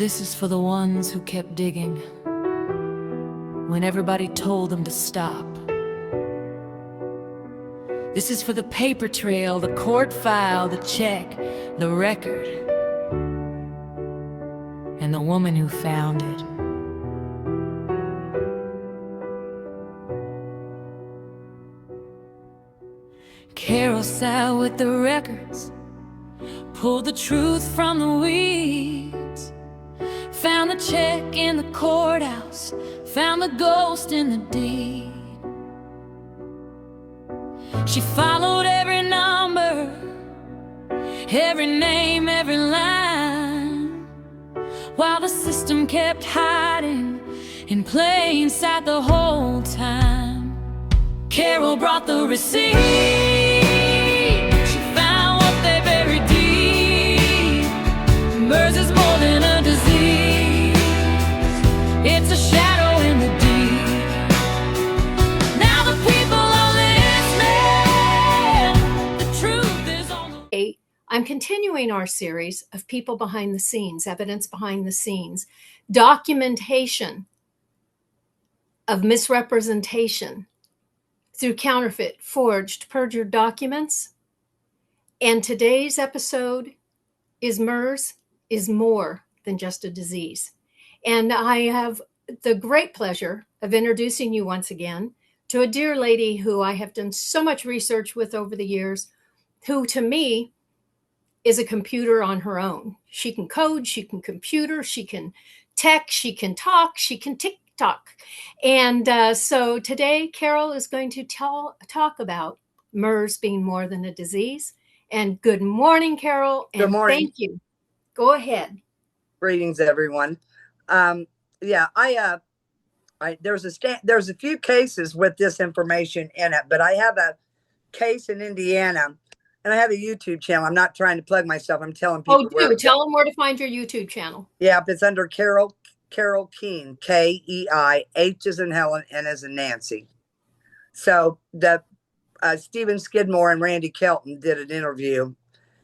This is for the ones who kept digging when everybody told them to stop. This is for the paper trail, the court file, the check, the record, and the woman who found it. Carol sat with the records, pulled the truth from the weeds, found the check in the courthouse, found the ghost in the deed. She followed every number, every name, every line, while the system kept hiding in plain sight the whole time. Carol brought the receipt. She found what they buried deep. MERS is more than a disease, it's a shadow in the deep. Now the people are listening. The truth is on the... I'm continuing our series of people behind the scenes, evidence behind the scenes, documentation of misrepresentation through counterfeit, forged, perjured documents. And today's episode is MERS is more than just a disease. And I have the great pleasure of introducing you once again to a dear lady who I have done so much research with over the years, who to me is a computer on her own. She can code, she can computer, she can text, she can talk, she can TikTok. And so today, Carol is going to talk about MERS being more than a disease. And good morning, Carol. And good morning. Thank you. Go ahead. Greetings, everyone. There's a few cases with this information in it, but I have a case in Indiana, and I have a YouTube channel. I'm not trying to plug myself. I'm telling people. Tell them where to find your YouTube channel. Yeah, it's under Carol Keihn, K-E-I, H as in Helen, N as in Nancy. So the Stephen Skidmore and Randy Kelton did an interview.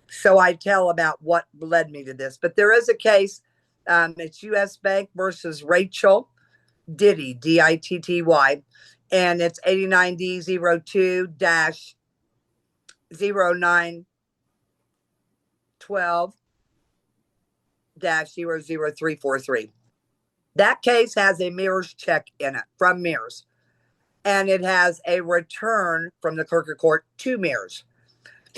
So I tell about what led me to this. But there is a case. It's U.S. Bank versus Rachel Ditty, D-I-T-T-Y. And it's 89D02-0912-00343. That case has a MERS check in it from MERS. And it has a return from the clerk of court to MERS.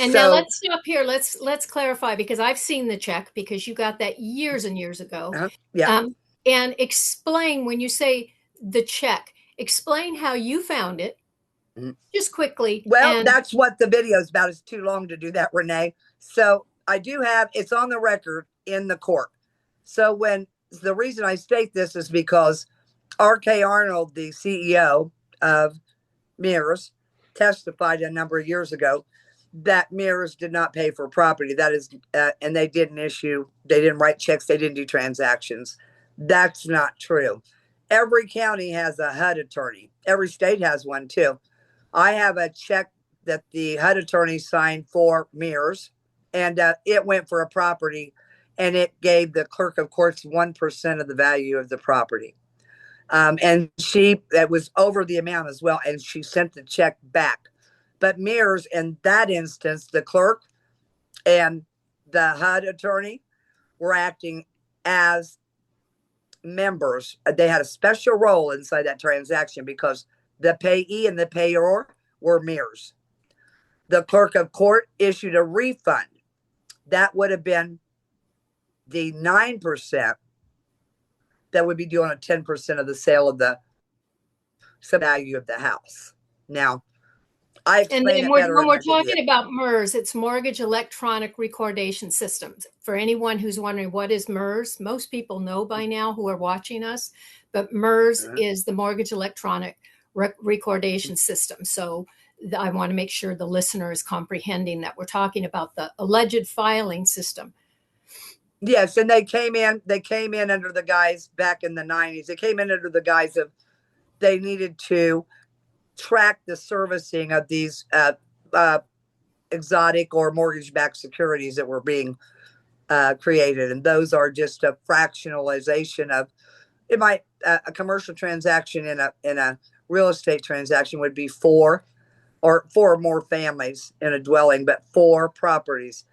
And now let's stop here. Let's clarify, because I've seen the check, because you got that years and years ago. Yeah. And explain, when you say the check, explain how you found it, just quickly. Well, that's what the video is about. It's too long to do that, Renee. So I do have, it's on the record in the court. So the reason I state this is because R.K. Arnold, the CEO of MERS, testified a number of years ago that MERS did not pay for property. That is, and they didn't write checks, they didn't do transactions. That's not true. Every county has a HUD attorney. Every state has one too. I have a check that the HUD attorney signed for MERS, and it went for a property, and it gave the clerk of courts 1% of the value of the property. And that was over the amount as well, and she sent the check back. But MERS, in that instance, the clerk and the HUD attorney were acting as members. They had a special role inside that transaction because the payee and the payor were MERS. The clerk of court issued a refund. That would have been the 9% that would be doing a 10% of the sale of the value of the house. Now, and then when we're talking about MERS, it's Mortgage Electronic Recordation Systems. For anyone who's wondering what is MERS, most people know by now who are watching us, but MERS is the Mortgage Electronic Recordation System. So I want to make sure the listener is comprehending that we're talking about the alleged filing system. Yes, and they came in under the guise back in the 90s. They came in under the guise of they needed to track the servicing of these exotic or mortgage-backed securities that were being created, and those are just a fractionalization of it. Might a commercial transaction in a real estate transaction would be four or more families in a dwelling, but four properties.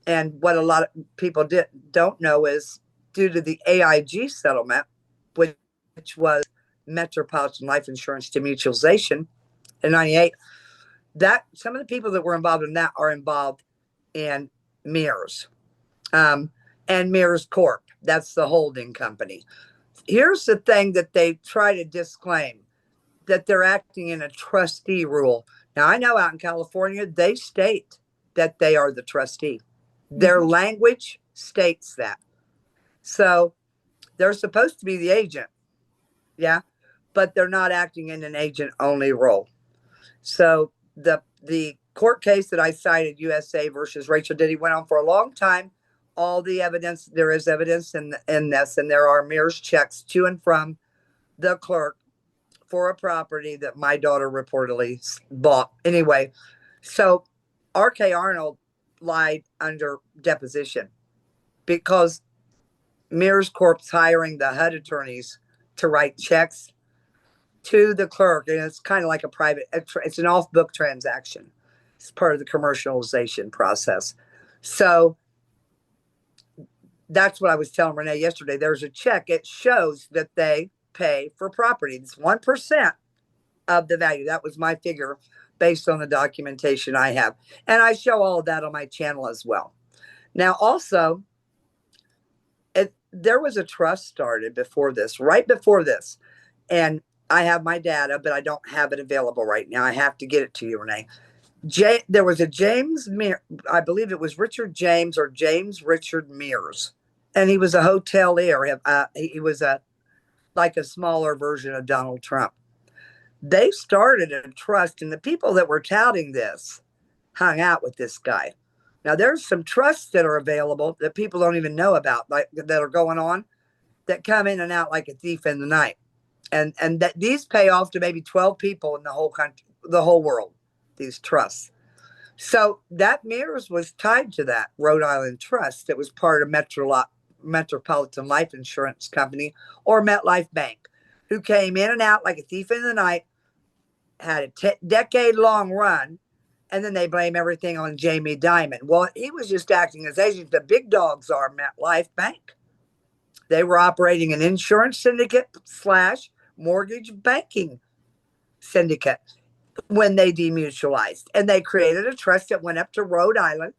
And what a lot of people don't know is due to the AIG settlement, which was Metropolitan Life Insurance Demutualization in '98, that some of the people that were involved in that are involved in MERS, and MERS Corp. That's the holding company. Here's the thing that they try to disclaim, that they're acting in a trustee rule. Now, I know out in California, they state that they are the trustee. Their language states that. So they're supposed to be the agent. Yeah. But they're not acting in an agent only role. So the court case that I cited, USA versus Rachel Diddy, went on for a long time. All the evidence, there is evidence in this, and there are MERS checks to and from the clerk for a property that my daughter reportedly bought. Anyway, so R.K. Arnold lied under deposition because MERS Corp's hiring the HUD attorneys to write checks to the clerk, and it's kind of like a private, it's an off-book transaction. It's part of the commercialization process. So that's what I was telling Renee yesterday. There's a check. It shows that they pay for property. It's 1% of the value. That was my figure based on the documentation I have. And I show all of that on my channel as well. Now, also, there was a trust started before this, right before this. And I have my data, but I don't have it available right now. I have to get it to you, Renee. There was a I believe it was Richard James or James Richard Mears. And he was a hotelier. He was like a smaller version of Donald Trump. They started a trust, and the people that were touting this hung out with this guy. Now, there's some trusts that are available that people don't even know about, like that are going on, that come in and out like a thief in the night. And that these pay off to maybe 12 people in the whole country, the whole world, these trusts. So that MERS was tied to that Rhode Island trust that was part of Metropolitan Life Insurance Company, or MetLife Bank, who came in and out like a thief in the night, had a decade-long run, and then they blame everything on Jamie Dimon. Well, he was just acting as agent. The big dogs are MetLife Bank. They were operating an insurance syndicate / mortgage banking syndicate when they demutualized. And they created a trust that went up to Rhode Island.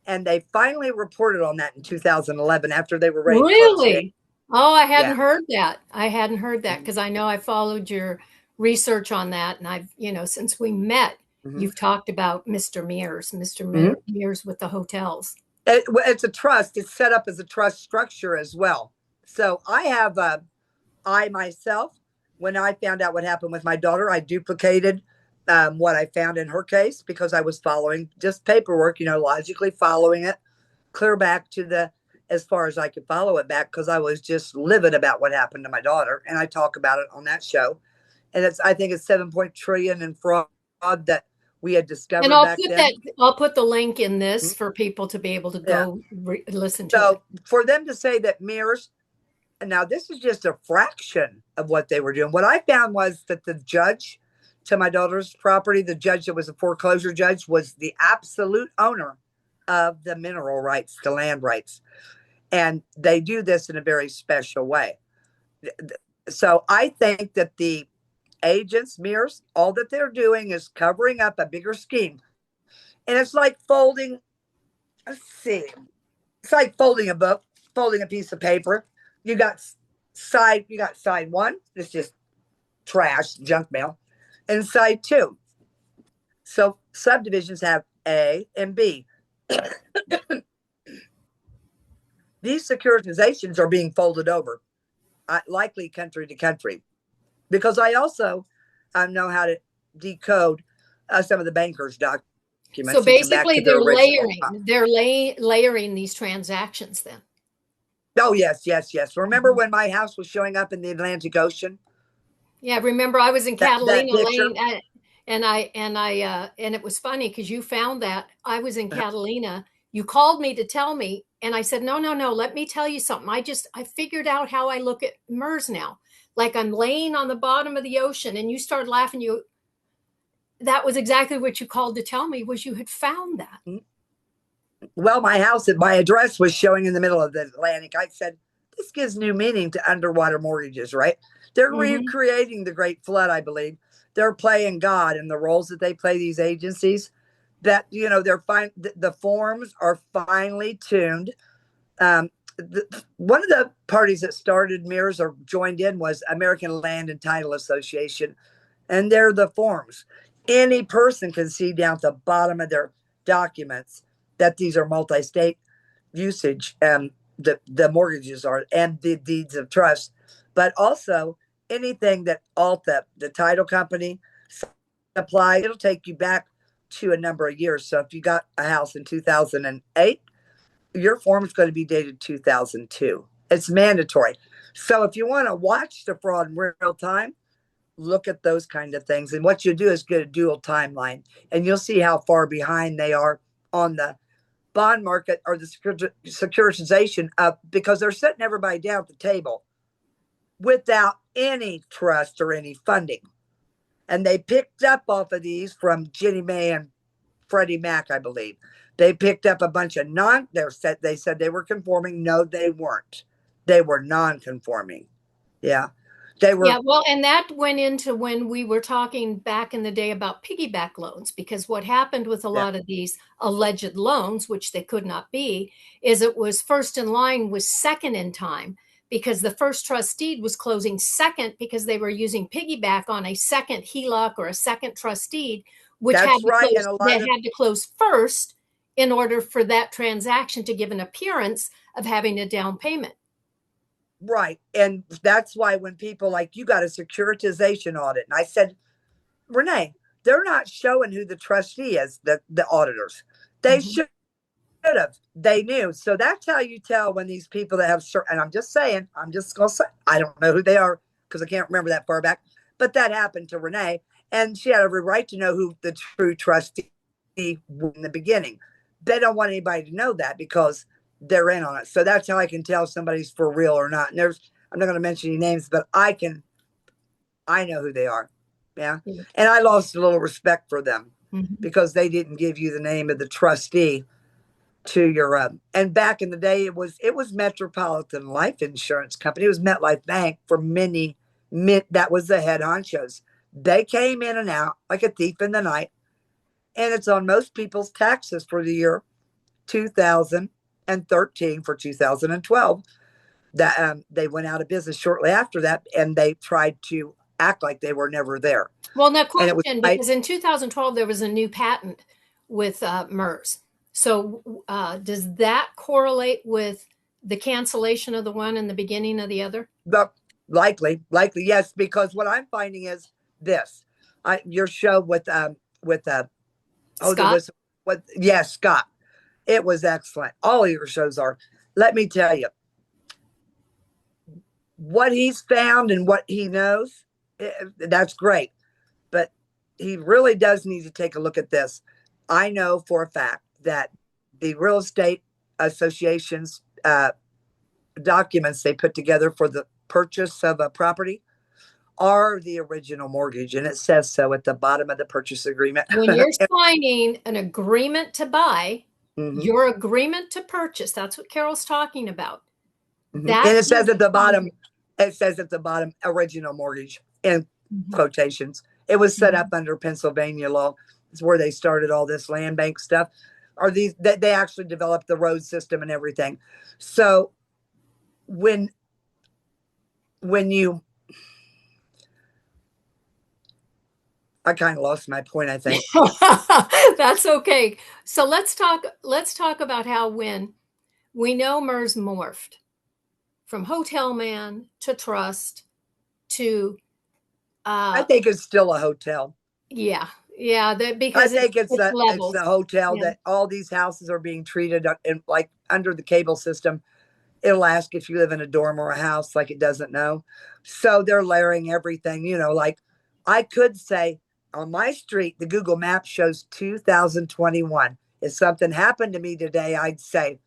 And they finally reported on that in 2011 after they were ready to close it. Really? Oh, I hadn't heard that. I hadn't heard that because I know I followed your research on that. And I've, since we met, you've talked about Mr. Mears with the hotels. It's a trust. It's set up as a trust structure as well. So I myself, when I found out what happened with my daughter, I duplicated what I found in her case because I was following just paperwork, logically following it clear back to as far as I could follow it back, because I was just livid about what happened to my daughter. And I talk about it on that show. And I think it's 7 trillion in fraud that we had discovered. And I'll put the link in this for people to be able to go listen to it. So for them to say that MERS, and now this is just a fraction of what they were doing. What I found was that the judge to my daughter's property, the judge that was a foreclosure judge, was the absolute owner of the mineral rights, the land rights. And they do this in a very special way. So I think that the agents, MERS, all that they're doing is covering up a bigger scheme. And it's like folding a book, folding a piece of paper. You got side one, it's just trash, junk mail, and side two. So subdivisions have A and B. These securitizations are being folded over, likely country to country, because I also know how to decode some of the bankers' documents. So basically, they're layering these transactions then. Oh, yes. Remember when my house was showing up in the Atlantic Ocean? Yeah, remember I was in Catalina Lane, and it was funny because you found that I was in Catalina. You called me to tell me, and I said, no, no, no, let me tell you something. I figured out how I look at MERS now. Like I'm laying on the bottom of the ocean, and you started laughing. That was exactly what you called to tell me, was you had found that. Well, my address was showing in the middle of the Atlantic. I said, this gives new meaning to underwater mortgages, right? They're recreating the Great Flood, I believe. They're playing God in the roles that they play, these agencies. That, they're fine. The forms are finely tuned. One of the parties that started MERS or joined in was American Land and Title Association, and they're the forms. Any person can see down at the bottom of their documents that these are multi-state usage, the mortgages are, and the deeds of trust, but also anything that Alta, the title company, apply. It'll take you back to a number of years. So if you got a house in 2008, your form is going to be dated 2002. It's mandatory. So if you want to watch the fraud in real time, look at those kind of things. And what you do is get a dual timeline, and you'll see how far behind they are on the bond market or the securitization of, because they're setting everybody down at the table without any trust or any funding. And they picked up off of these from Ginnie Mae and Freddie Mac, I believe. They picked up a bunch of they said they were conforming. No, they weren't. They were non-conforming. Yeah. They were. Yeah, well, and that went into when we were talking back in the day about piggyback loans, because what happened with a lot of these alleged loans, which they could not be, is it was first in line was second in time, because the first trustee was closing second because they were using piggyback on a second HELOC or a second trustee, which That's right. And had to close first in order for that transaction to give an appearance of having a down payment. Right. And that's why when people like, you got a securitization audit. And I said, Renee, they're not showing who the trustee is, the auditors. They should have. They knew. So that's how you tell when these people that have certain, and I'm just going to say, I don't know who they are because I can't remember that far back. But that happened to Renee. And she had every right to know who the true trustee was in the beginning. They don't want anybody to know that because they're in on it. So that's how I can tell somebody's for real or not. And I'm not going to mention any names, but I know who they are. Yeah. And I lost a little respect for them because they didn't give you the name of the trustee to your, and back in the day, it was Metropolitan Life Insurance Company. It was MetLife Bank for that was the head honchos. They came in and out like a thief in the night. And it's on most people's taxes for the year 2013 for 2012 that they went out of business shortly after that, and they tried to act like they were never there. Well, now question, because in 2012 there was a new patent with MERS. So does that correlate with the cancellation of the one and the beginning of the other? But likely, yes, because what I'm finding is this: your show with Scott? Scott. It was excellent. All of your shows are. Let me tell you, what he's found and what he knows, that's great. But he really does need to take a look at this. I know for a fact that the real estate association's documents they put together for the purchase of a property are the original mortgage. And it says so at the bottom of the purchase agreement. When you're signing an agreement to buy, your agreement to purchase, that's what Carol's talking about. And it says at the bottom, original mortgage in quotations. It was set up under Pennsylvania law. It's where they started all this land bank stuff. Or they actually developed the road system and everything. So when you, I kind of lost my point, I think. That's okay. So let's talk about how when we know MERS morphed from hotel man to trust to I think it's still a hotel. Yeah, because I think it's the hotel Yeah. that all these houses are being treated in, like under the cable system. It'll ask if you live in a dorm or a house, like it doesn't know. So they're layering everything, like I could say on my street, the Google map shows 2021. If something happened to me today, I'd say,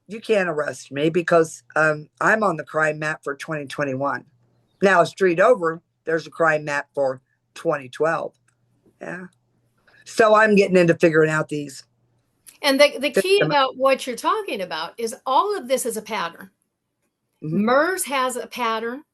you can't arrest me because I'm on the crime map for 2021. Now, a street over, there's a crime map for 2012. Yeah. So I'm getting into figuring out these. And the key about what you're talking about is all of this is a pattern. Mhm. MERS has a pattern.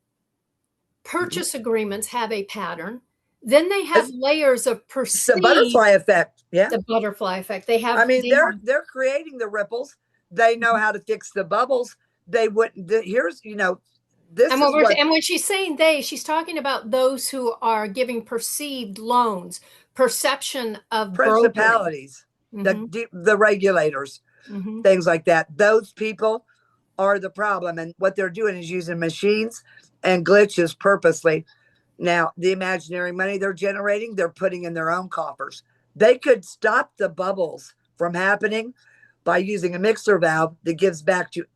Purchase agreements have a pattern. Then they have layers of It's the perceived, butterfly effect. Yeah. the butterfly effect. They have, I mean, they have, they're creating the ripples. They know how to fix the bubbles. They wouldn't. Here's, this and is what when she's saying they, she's talking about those who are giving perceived loans, perception of brokering. principalities, Hmm. the regulators, Hmm. things like that. Those people are the problem, and what they're doing is using machines and glitches purposely. Now, the imaginary money they're generating, they're putting in their own coffers. They could stop the bubbles from happening by using a mixer valve that gives back to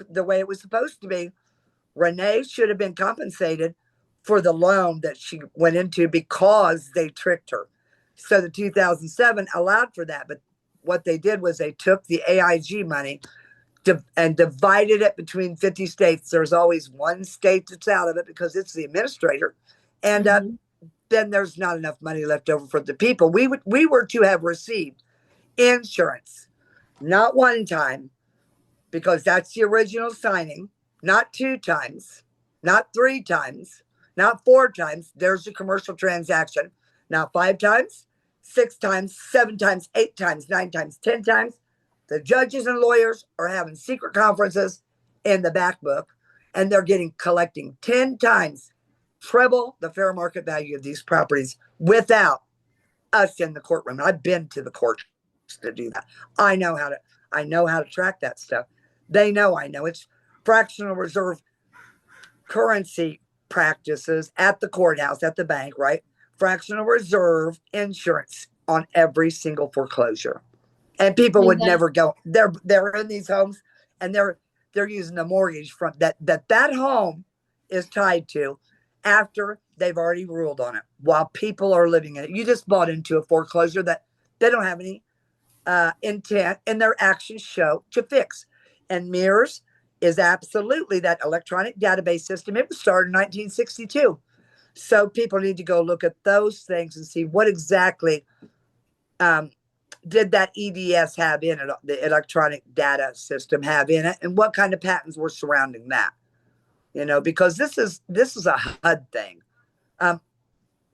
the way it was supposed to be. Renee should have been compensated for the loan that she went into because they tricked her. So the 2007 allowed for that. But what they did was they took the AIG money and divided it between 50 states. There's always one state that's out of it because it's the administrator. And then there's not enough money left over for the people. We were to have received insurance, not one time, because that's the original signing, not 2 times, not 3 times, not 4 times. There's a commercial transaction. Not 5 times, 6 times, 7 times, 8 times, 9 times, 10 times. The judges and lawyers are having secret conferences in the back book, and they're collecting 10 times, treble the fair market value of these properties without us in the courtroom. I've been to the court to do that. I know how to track that stuff. They know I know. It's fractional reserve currency practices at the courthouse, at the bank, right? Fractional reserve insurance on every single foreclosure. And people would never go. They're in these homes, and they're using the mortgage from that home is tied to after they've already ruled on it while people are living in it. You just bought into a foreclosure that they don't have any intent and their actions show to fix. And MERS is absolutely that electronic database system. It was started in 1962. So people need to go look at those things and see what exactly did that EDS have in it, the electronic data system have in it, and what kind of patents were surrounding that. Because this is a HUD thing.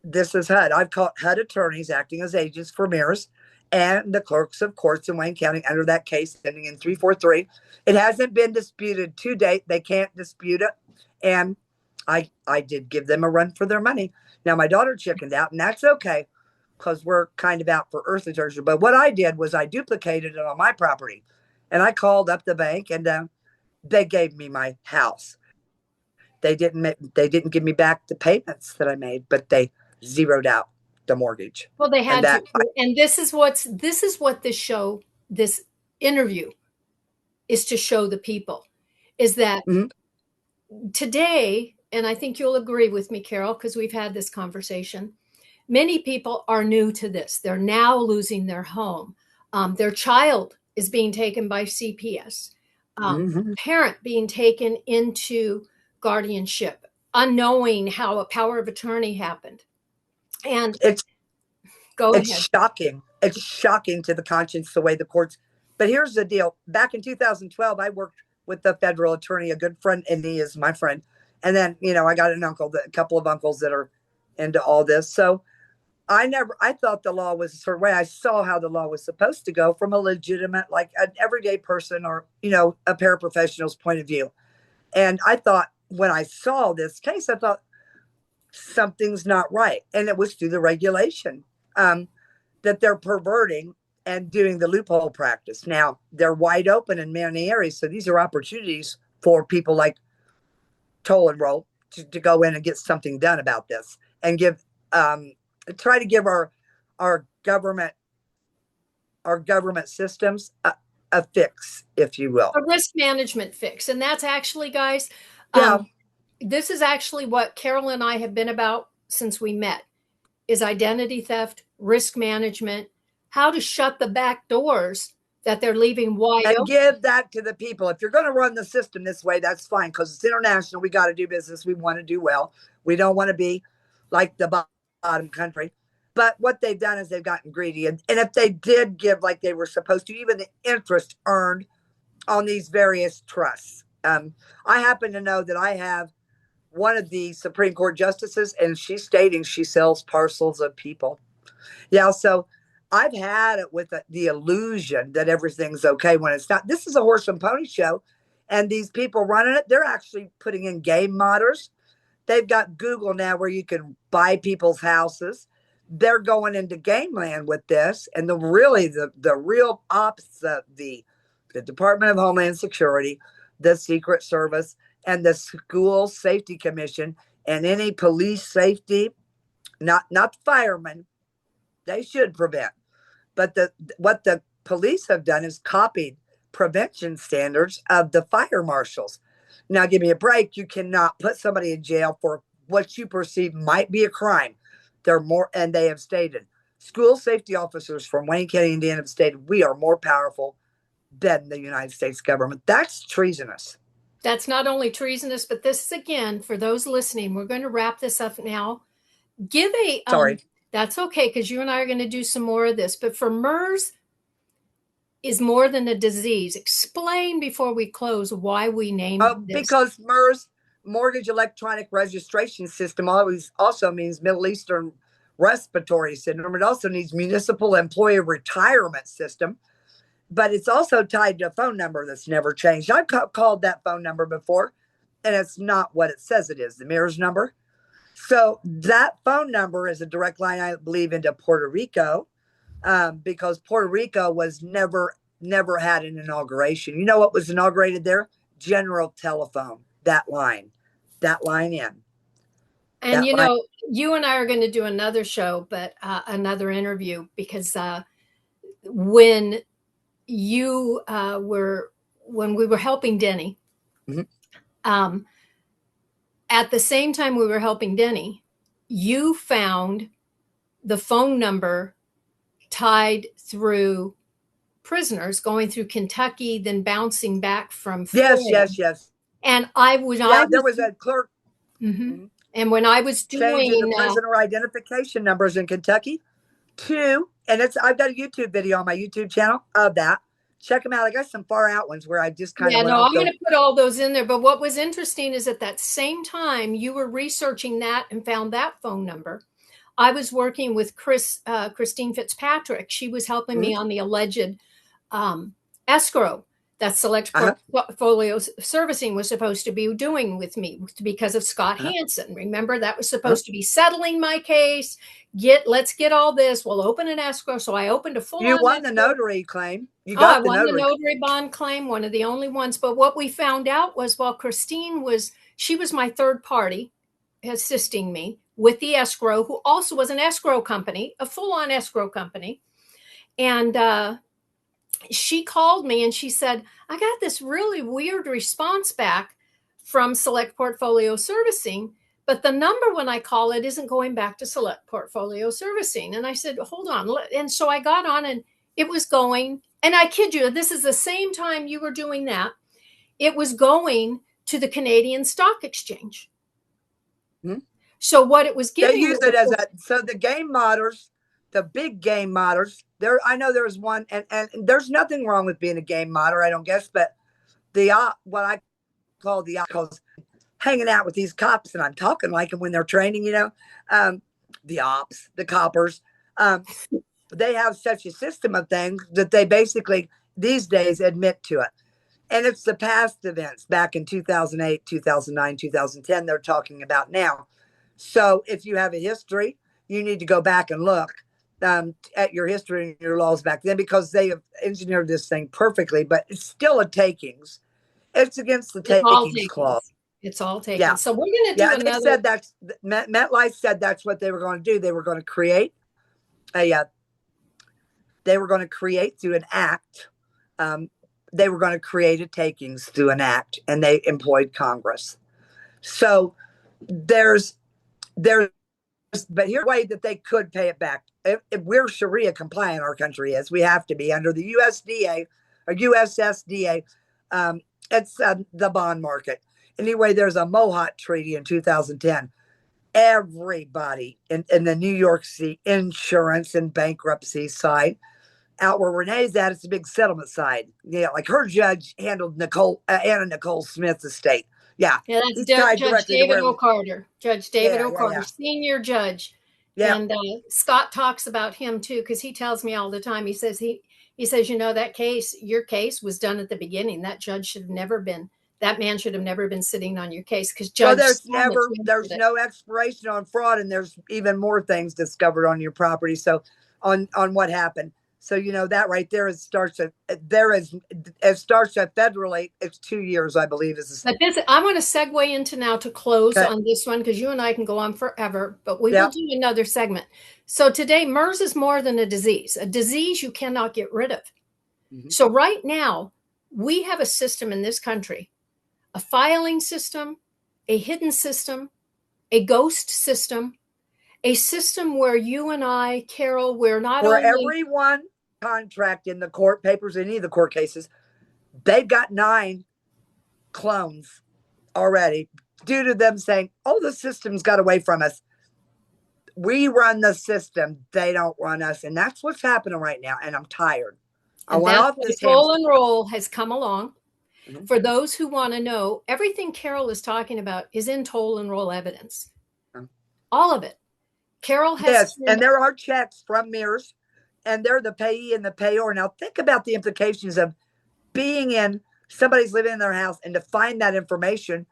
This is HUD. I've caught HUD attorneys acting as agents for MERS and the clerks of courts in Wayne County under that case ending in 343. It hasn't been disputed to date. They can't dispute it. And I did give them a run for their money. Now, my daughter chickened out, and that's okay because we're kind of out for earthly treasure. But what I did was I duplicated it on my property. And I called up the bank, and they gave me my house. They didn't give me back the payments that I made, but they zeroed out the mortgage. Well, they had and to. And this is what this interview is to show the people is that Mhm. today, and I think you'll agree with me, Carol, because we've had this conversation. Many people are new to this. They're now losing their home. Their child is being taken by CPS. Mhm. Parent being taken into guardianship, unknowing how a power of attorney happened. And It's go it's ahead. shocking. It's shocking to the conscience the way the courts. But here's the deal. Back in 2012, I worked with the federal attorney, a good friend, and he is my friend. And then, I got a couple of uncles that are into all this. So I thought the law was a certain way. I saw how the law was supposed to go from a legitimate, like an everyday person or, a paraprofessional's point of view. And I thought when I saw this case, I thought something's not right. And it was through the regulation that they're perverting and doing the loophole practice. Now, they're wide open in many areas. So these are opportunities for people like Toll and Roll to go in and get something done about this and try to give our government systems a fix, if you will. A risk management fix. And that's actually, guys, Yeah. this is actually what Carol and I have been about since we met is identity theft, risk management, how to shut the back doors that they're leaving wide and open. give that to the people. If you're going to run the system this way, that's fine, because it's international. We got to do business. We want to do well. We don't want to be like the bottom country. But what they've done is they've gotten greedy. And if they did give like they were supposed to, even the interest earned on these various trusts. I happen to know that I have one of the Supreme Court justices, and she's stating she sells parcels of people. Yeah, so I've had it with the illusion that everything's okay when it's not. This is a horse and pony show, and these people running it, they're actually putting in game modders. They've got Google now where you can buy people's houses. They're going into game land with this, and the real opposite, the Department of Homeland Security, the Secret Service, and the School Safety Commission, and any police safety, not the firemen, they should prevent. But what the police have done is copied prevention standards of the fire marshals. Now, give me a break. You cannot put somebody in jail for what you perceive might be a crime. And they have stated, school safety officers from Wayne County, Indiana have stated, we are more powerful than the United States government. That's treasonous. That's not only treasonous, but this is, again, for those listening, we're going to wrap this up now. Give a, Sorry. That's okay, because you and I are going to do some more of this. But for MERS is more than a disease. Explain before we close why we named this. Because MERS, Mortgage Electronic Registration System, always also means Middle Eastern Respiratory Syndrome. It also needs Municipal Employee Retirement System, but it's also tied to a phone number that's never changed. I've called that phone number before, and it's not what it says it is, the MERS number. So that phone number is a direct line, I believe, into Puerto Rico, because Puerto Rico was never had an inauguration. You know what was inaugurated there? General Telephone. That line in. And you know, you and I are going to do another show, but another interview, because when you when we were helping Denny, mm-hmm. At the same time we were helping Denny, you found the phone number tied through prisoners going through Kentucky, then bouncing back from Florida. Yes. And there was a clerk. Mm-hmm. Mm-hmm. And when I was changing the prisoner identification numbers in Kentucky to, and I've got a YouTube video on my YouTube channel of that. Check them out. I got some far out ones where I just kind of I'm going to put all those in there. But what was interesting is at that same time you were researching that and found that phone number, I was working with Christine Fitzpatrick. She was helping me on the alleged escrow that Select Portfolio Servicing was supposed to be doing with me because of Scott Hansen. Remember, that was supposed to be settling my case. Let's get all this. We'll open an escrow. So I opened a full-on. You won the notary claim. You got the notary bond claim, one of the only ones. But what we found out was, while Christine was my third party assisting me with the escrow, who also was an escrow company, a full-on escrow company. And she called me and she said, I got this really weird response back from Select Portfolio Servicing, but the number when I call it isn't going back to Select Portfolio Servicing. And I said, hold on. And so I got on and it was going, and I kid you, this is the same time you were doing that. It was going to the Canadian Stock Exchange. Mm-hmm. So what it was giving, they use it as so the game modders, the big game modders, I know there's one, and there's nothing wrong with being a game modder, I don't guess, but what I call because hanging out with these cops, and I'm talking like them when they're training, the ops, the coppers, they have such a system of things that they basically these days admit to it. And it's the past events back in 2008, 2009, 2010 they're talking about now. So if you have a history, you need to go back and look at your history and your laws back then, because they have engineered this thing perfectly, but it's still a takings. It's against the takings clause. It's all taken. Yeah. So we're going to do another. They said MetLife said that's what they were going to do. They were going to create through an act. They were going to create a takings through an act, and they employed Congress. So there's but here's a way that they could pay it back. If we're Sharia compliant, our country is. We have to be under the USDA or USSDA. It's the bond market. Anyway, there's a Mohawk Treaty in 2010. Everybody in the New York City insurance and bankruptcy side, out where Renee's at, it's a big settlement side. Yeah, like her judge handled Anna Nicole Smith's estate. Yeah, that's he's tied Judge directly David to O'Carter. Judge David Yeah, O'Carter, yeah. senior judge. Yeah. And Scott talks about him too, because he tells me all the time. He says, that case, your case was done at the beginning. That judge should have never been. That man should have never been sitting on your case, because Judge. Well, there's no expiration on fraud, and there's even more things discovered on your property. So, on what happened. So that right there starts at federally. It's 2 years, I believe, But I want to segue into now to close on this one, because you and I can go on forever, but we will do another segment. So today, MERS is more than a disease you cannot get rid of. Mm-hmm. So right now, we have a system in this country, a filing system, a hidden system, a ghost system, a system where you and I, Carol, we're not for only everyone contract in the court papers, any of the court cases, they've got 9 clones already due to them saying, oh, the system's got away from us. We run the system, they don't run us. And that's what's happening right now. And I'm tired. I want off this toll and roll has come along. Mm-hmm. For those who want to know, everything Carol is talking about is in toll and roll evidence. Mm-hmm. All of it. Carol has. Yes, and there are checks from MERS, and they're the payee and the payor. Now think about the implications of being in somebody's living in their house and to find that information,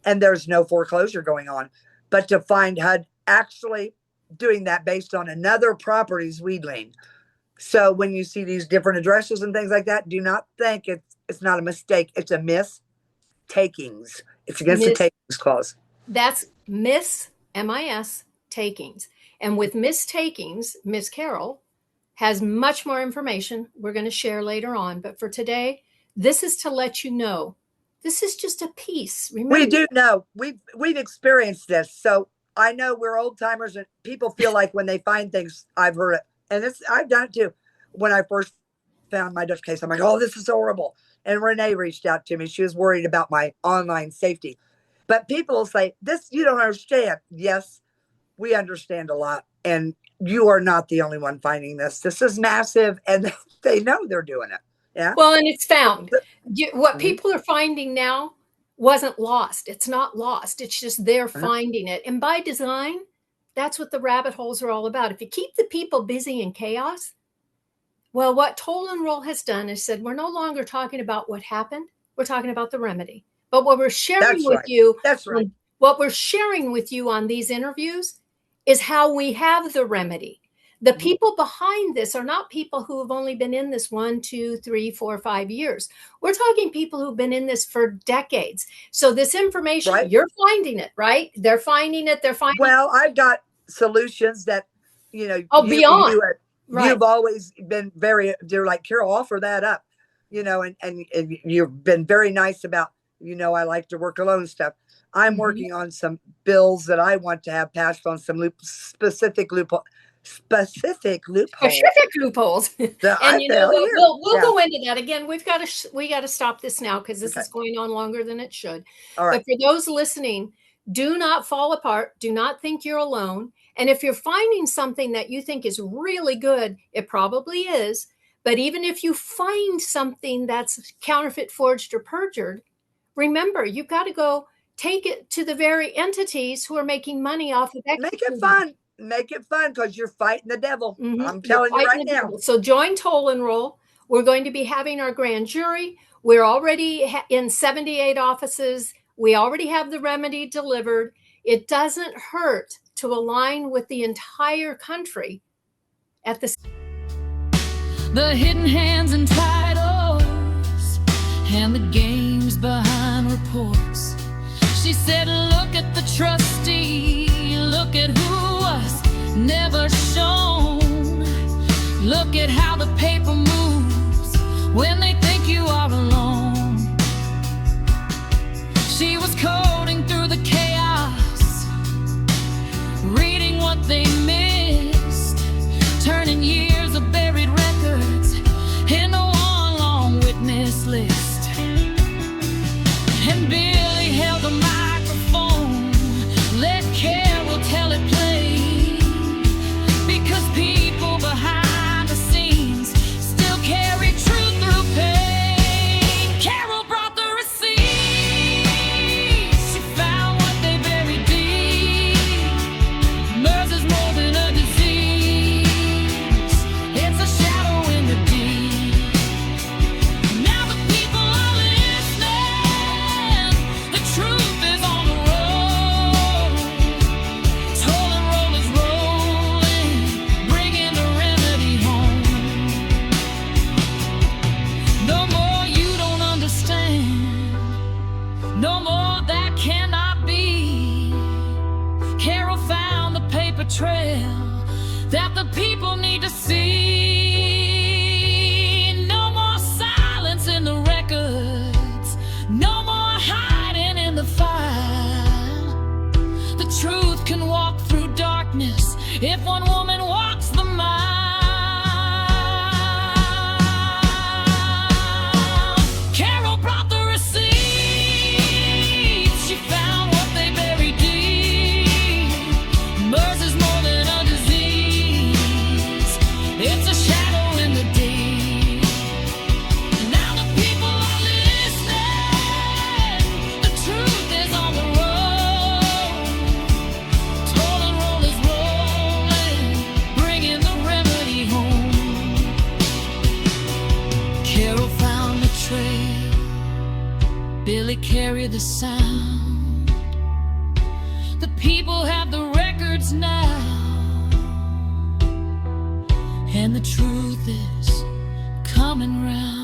and there's no foreclosure going on, but to find HUD actually doing that based on another property's weed lien. So when you see these different addresses and things like that, do not think it's not a mistake. It's a takings. It's against the takings clause. That's MIS takings. And with takings, Miss Carol has much more information we're going to share later on. But for today, this is to let you know, this is just a piece. Remember? We do know. We've experienced this. So I know we're old timers, and people feel like when they find things, I've heard it. And I've done it too. When I first found my Dutch case, I'm like, oh, this is horrible. And Renee reached out to me. She was worried about my online safety. But people will say, this, you don't understand. Yes, we understand a lot. And you are not the only one finding this. This is massive. And they know they're doing it. Yeah. Well, and it's found. What people are finding now wasn't lost. It's not lost. It's just they're finding it. And by design, that's what the rabbit holes are all about. If you keep the people busy in chaos, well, what Toll and Roll has done is said, we're no longer talking about what happened. We're talking about the remedy. But what we're sharing what we're sharing with you on these interviews is how we have the remedy. The people behind this are not people who have only been in this 1, 2, 3, 4, 5 years. We're talking people who've been in this for decades. So this information, you're finding it, right? They're finding it. Well, I've got solutions that, beyond. You've always been they're like, Carol, offer that up, and you've been very nice about, I like to work alone stuff. I'm working on some bills that I want to have passed on some specific loopholes. And we'll go into that again. We got to stop this now, because this is going on longer than it should. All right. But for those listening, do not fall apart. Do not think you're alone. And if you're finding something that you think is really good, it probably is. But even if you find something that's counterfeit, forged, or perjured, remember, you've got to go take it to the very entities who are making money off of it. Make it fun, because you're fighting the devil. I'm telling you right now. So join Toll and Roll. We're going to be having our grand jury. We're already in 78 offices. We already have the remedy delivered. It doesn't hurt to align with the entire country at the hidden hands and titles and the games behind reports. She said, look at the trustee, look at who was never shown. Look at how the paper moves when they think you are alone. She was coding through the chaos, reading what they the people need to see. No more silence in the records, no more hiding in the fire. The truth can walk through darkness if one woman walks the mile. Carol brought the receipts. She found what they buried deep. MERS is more than a disease, it's a shadow in the deep. Now the people are listening. The truth is on the road. Toll and roll is rolling, bringing the remedy home. Carol found the trail, Billie carried the sound. The people have the records now, and the truth is coming round.